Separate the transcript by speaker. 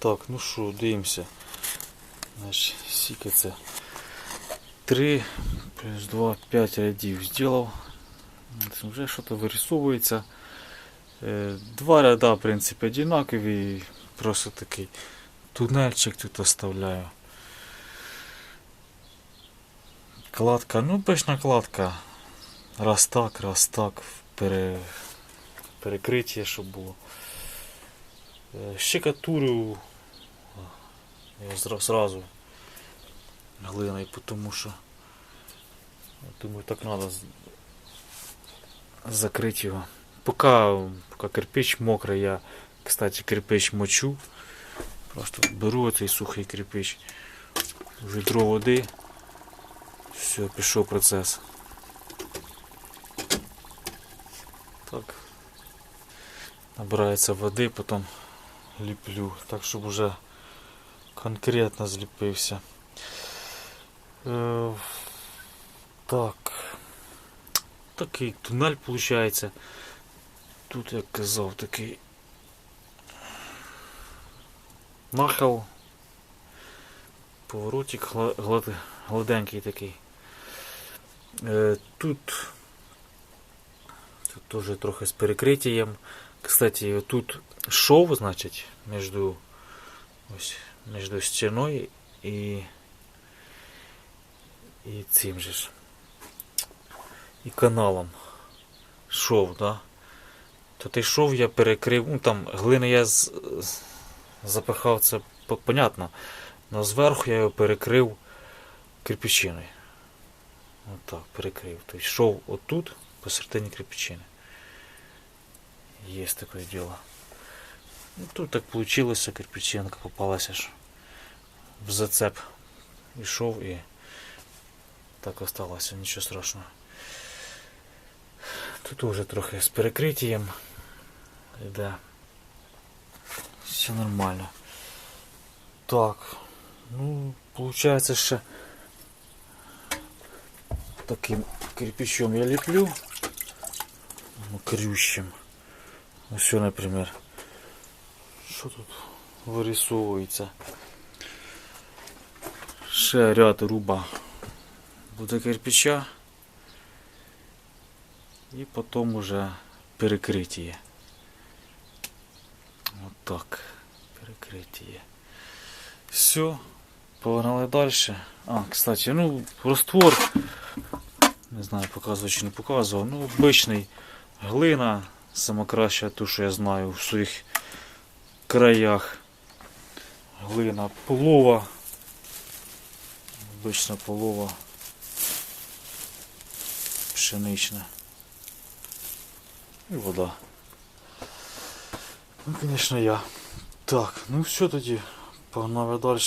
Speaker 1: Так, ну що, дивимося. Значить, скільки це? 3 плюс 2, 5 рядів зробив. Вже щось вирисовується. Два ряда, в принципі, одинакові. Просто такий тунельчик тут оставляю. Кладка, ну обична кладка. Раз так, перекриття, щоб було. Щекатурю я зразу глиною, тому що думаю, так треба закрити його. Поки кирпич мокрий, я, кстати, кирпич мочу. Просто беру цей сухий кирпич, відро води, все, пішов процес. Так, набирається води, потім ліплю, так щоб вже конкретно зліпився. Так, такий тунель виходить. Тут, як казав, такий нахил, поворотик гладенький такий. Тут теж трохи з перекриттям. Кстати, тут шов, значить, між стіною і цим же ж. І каналом. Шов, да? То той шов я перекрив, ну там глини я запихав, це понятно. Но зверху я його перекрив кирпичиною. Отак, перекрив. Тобто шов отут, посередині кирпичини. Є таке діло. Ну, тут так вийшло, кирпичинка попалася ж в зацеп. Ішов і так осталося, нічого страшного. Тут вже трохи з перекриттям йде. Все нормально. Так, ну, виходить ще таким кирпичом я ліплю. Крющим. Ось, наприклад. Що тут вирисовується? Ще ряд руба буде кирпича. І потім уже перекриття. Отак. Перекриття. Все. Погнали далі. Кстати, ну, раствор. Не знаю, показував чи не показував. Ну, обичний глина. Сама краща, ту, що я знаю в своїх краях. Глина полова. Обична полова. Пшенична. І вода. Ну, звісно, я. Так, ну все тоді. Погнали далі.